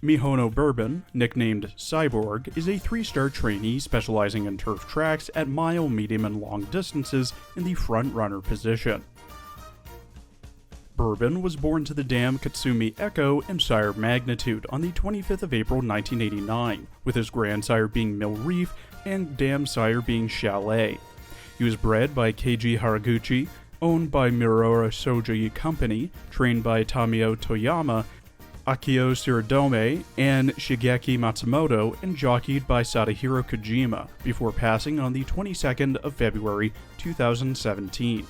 Mihono Bourbon, nicknamed Cyborg, is a 3-star trainee specializing in turf tracks at mile, medium, and long distances in the front-runner position. Bourbon was born to the dam Katsumi Echo and sire Magnitude on the 25th of April 1989, with his grandsire being Mill Reef and dam sire being Chalet. He was bred by Keiji Haraguchi, owned by Miroura Soji Company, trained by Tamio Toyama, Akio Shirodome, and Shigeki Matsumoto, and jockeyed by Sadahiro Kojima, before passing on the 22nd of February 2017.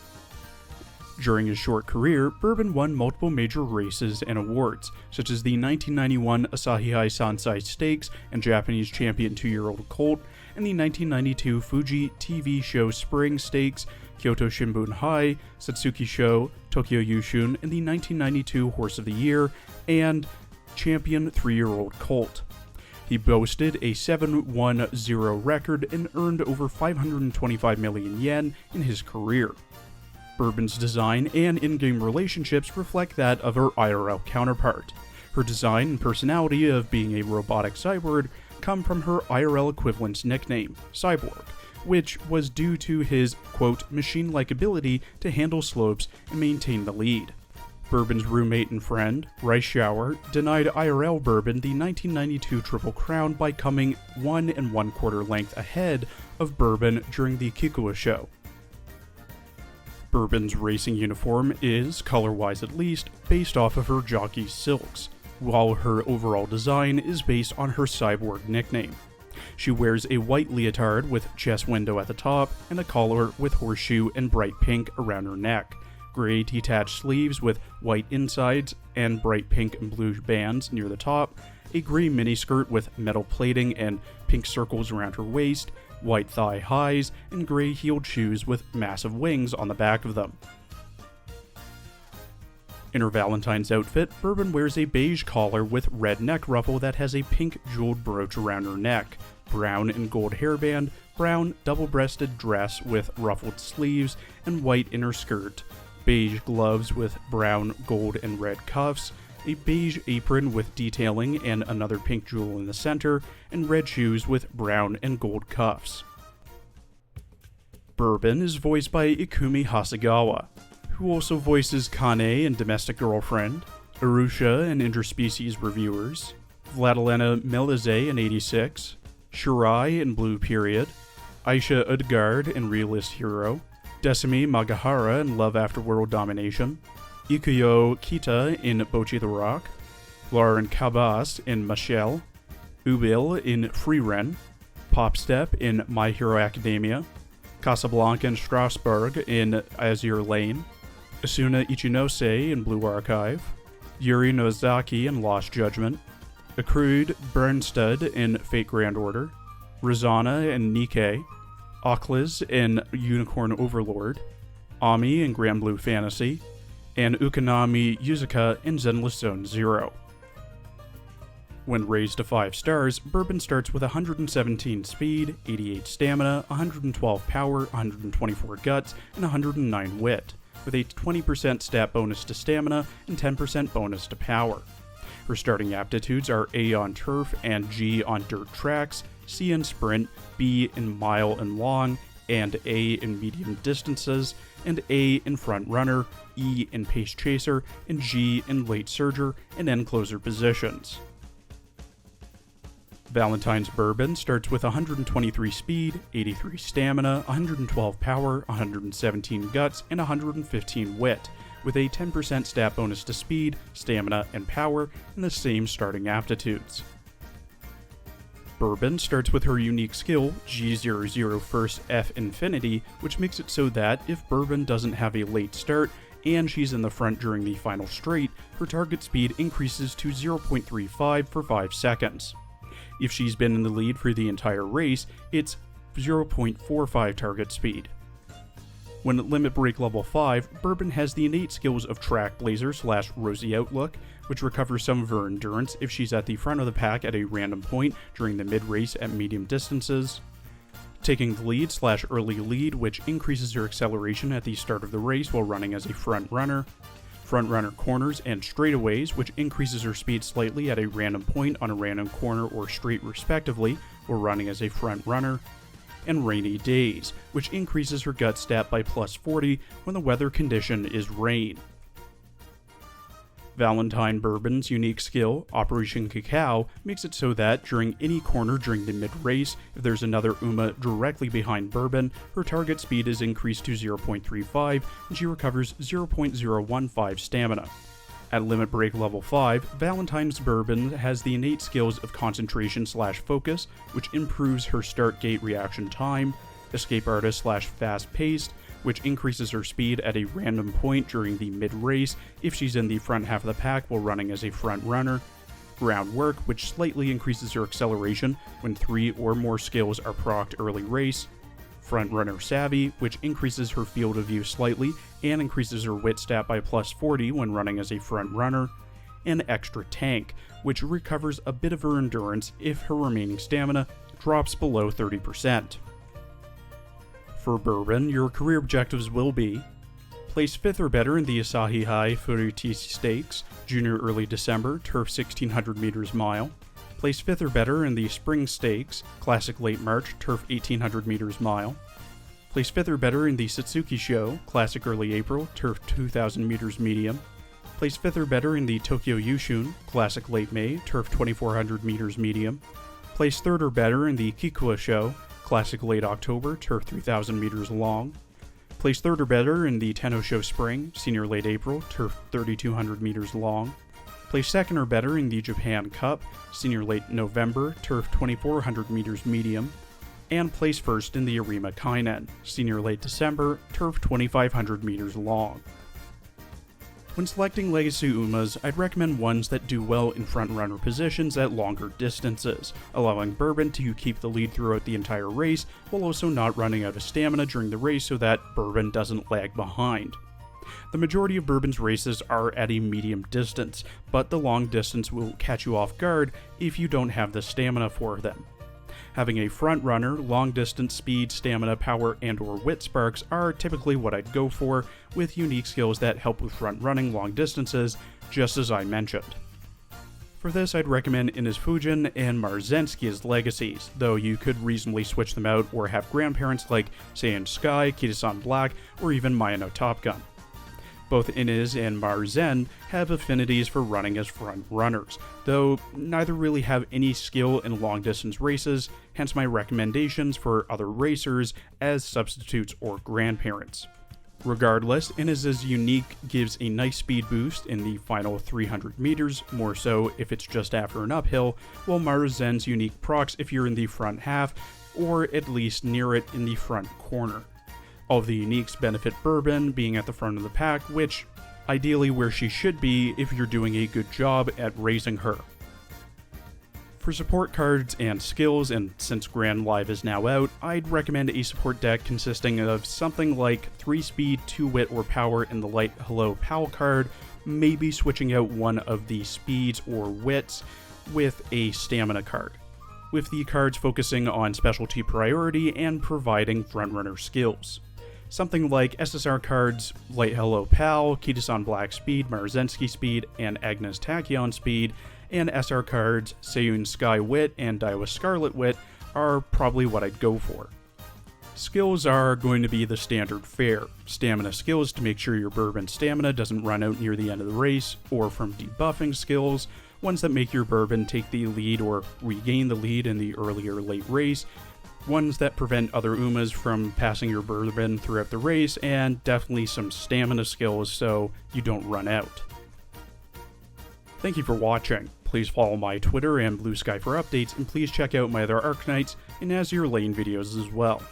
During his short career, Bourbon won multiple major races and awards, such as the 1991 Asahihai Sansai Stakes and Japanese Champion 2-year-old colt, and the 1992 Fuji TV Show Spring Stakes, Kyoto Shimbun High, Satsuki Show, Tokyo Yushun, and the 1992 Horse of the Year, and Champion 3-year-old colt. He boasted a 7-1-0 record and earned over 525 million yen in his career. Bourbon's design and in-game relationships reflect that of her IRL counterpart. Her design and personality of being a robotic cyborg come from her IRL equivalent's nickname, Cyborg, which was due to his, quote, machine-like ability to handle slopes and maintain the lead. Bourbon's roommate and friend, Rice Shower, denied IRL Bourbon the 1992 Triple Crown by coming 1 1/4 length ahead of Bourbon during the Kikuo show. Bourbon's racing uniform is, color-wise at least, based off of her jockey's silks, while her overall design is based on her cyborg nickname. She wears a white leotard with chest window at the top and a collar with horseshoe and bright pink around her neck, gray detached sleeves with white insides and bright pink and blue bands near the top, a gray miniskirt with metal plating and pink circles around her waist, white thigh highs, and gray heeled shoes with massive wings on the back of them. In her Valentine's outfit, Bourbon wears a beige collar with red neck ruffle that has a pink jeweled brooch around her neck, brown and gold hairband, brown double-breasted dress with ruffled sleeves and white inner skirt, beige gloves with brown, gold, and red cuffs, a beige apron with detailing and another pink jewel in the center, and red shoes with brown and gold cuffs. Bourbon is voiced by Ikumi Hasegawa, who also voices Kane in Domestic Girlfriend, Arusha in Interspecies Reviewers, Vladilena Melize in 86, Shirai in Blue Period, Aisha Udgard in Realist Hero, Decimi Magahara in Love After World Domination, Ikuyo Kita in Bochi the Rock, Lauren Cabas in Michelle, Ubil in Free Ren, Popstep in My Hero Academia, Casablanca and Strasbourg in Azure Lane, Asuna Ichinose in Blue Archive, Yuri Nozaki in Lost Judgment, Accrued Bernstud in Fate Grand Order, Rosanna in Nikkei, Okliz in Unicorn Overlord, Ami in Grand Blue Fantasy, and Ukanami Yuzuka in Zenless Zone Zero. When raised to 5 stars, Bourbon starts with 117 speed, 88 stamina, 112 power, 124 guts, and 109 wit, with a 20% stat bonus to stamina and 10% bonus to power. Her starting aptitudes are A on turf and G on dirt tracks, C in sprint, B in mile and long, and A in medium distances, and A in front runner, E in pace chaser, and G in late surger and end closer positions. Valentine's Bourbon starts with 123 speed, 83 stamina, 112 power, 117 guts, and 115 wit, with a 10% stat bonus to speed, stamina, and power, and the same starting aptitudes. Bourbon starts with her unique skill, G00 First F Infinity, which makes it so that if Bourbon doesn't have a late start and she's in the front during the final straight, her target speed increases to 0.35 for 5 seconds. If she's been in the lead for the entire race, it's 0.45 target speed. When at Limit Break Level 5, Bourbon has the innate skills of Track Blazer / Rosy Outlook, which recovers some of her endurance if she's at the front of the pack at a random point during the mid-race at medium distances. Taking the lead / early lead, which increases her acceleration at the start of the race while running as a front runner. front runner corners and straightaways, which increases her speed slightly at a random point on a random corner or straight respectively, while running as a front runner. And rainy days, which increases her gut stat by plus 40 when the weather condition is rain. Valentine Bourbon's unique skill, Operation Cacao, makes it so that during any corner during the mid-race, if there's another Uma directly behind Bourbon, her target speed is increased to 0.35 and she recovers 0.015 stamina. At Limit Break level 5, Valentine's Bourbon has the innate skills of concentration/focus, which improves her start gate reaction time, Escape Artist/fast paced, which increases her speed at a random point during the mid-race if she's in the front half of the pack while running as a front runner, Groundwork, which slightly increases her acceleration when 3 or more skills are procced early race, Front Runner Savvy, which increases her field of view slightly and increases her wit stat by plus 40 when running as a front runner, and Extra Tank, which recovers a bit of her endurance if her remaining stamina drops below 30%. For Bourbon, your career objectives will be: place 5th or better in the Asahi High Furiti Stakes, Junior Early December, Turf 1600 meters mile. Place 5th or better in the Spring Stakes, Classic Late March, Turf 1800 meters mile. Place 5th or better in the Satsuki Show, Classic Early April, Turf 2000 meters medium. Place 5th or better in the Tokyo Yushun, Classic Late May, Turf 2400 meters medium. Place 3rd or better in the Kikua Show, Classic Late October, Turf 3000 meters long. Place 3rd or better in the Tenno Show Spring, Senior Late April, Turf 3200 meters long. Place 2nd or better in the Japan Cup, Senior Late November, Turf 2400 meters medium. And place 1st in the Arima Kainen, Senior Late December, Turf 2500 meters long. When selecting Legacy Umas, I'd recommend ones that do well in front-runner positions at longer distances, allowing Bourbon to keep the lead throughout the entire race, while also not running out of stamina during the race so that Bourbon doesn't lag behind. The majority of Bourbon's races are at a medium distance, but the long distance will catch you off guard if you don't have the stamina for them. Having a front runner, long distance speed, stamina, power, and or wit sparks are typically what I'd go for, with unique skills that help with front running long distances, just as I mentioned. For this, I'd recommend Ines Fujin and Marzensky as Legacies, though you could reasonably switch them out or have grandparents like Saiyan Sky, Kitasan Black, or even Mihono Top Gun. Both Ines and Marzen have affinities for running as front runners, though neither really have any skill in long-distance races, hence my recommendations for other racers as substitutes or grandparents. Regardless, Ines's unique gives a nice speed boost in the final 300 meters, more so if it's just after an uphill, while Marzen's unique procs if you're in the front half, or at least near it in the front corner. All of the uniques benefit Bourbon being at the front of the pack, which ideally where she should be if you're doing a good job at raising her. For support cards and skills, and since Grand Live is now out, I'd recommend a support deck consisting of something like 3 speed, 2 wit or power in the light Hello Pal card, maybe switching out one of the speeds or wits with a stamina card, with the cards focusing on specialty priority and providing frontrunner skills. Something like SSR cards Light Hello Pal, Kitasan Black Speed, Marzensky Speed, and Agnes Tachyon Speed, and SR cards Seiyun Sky Wit and Daiwa Scarlet Wit are probably what I'd go for. Skills are going to be the standard fare. Stamina skills to make sure your Bourbon stamina doesn't run out near the end of the race, or from debuffing skills, ones that make your Bourbon take the lead or regain the lead in the early or late race, ones that prevent other Umas from passing your Bourbon throughout the race, and definitely some stamina skills so you don't run out. Thank you for watching. Please follow my Twitter and Blue Sky for updates, and please check out my other Arknights and Azure Lane videos as well.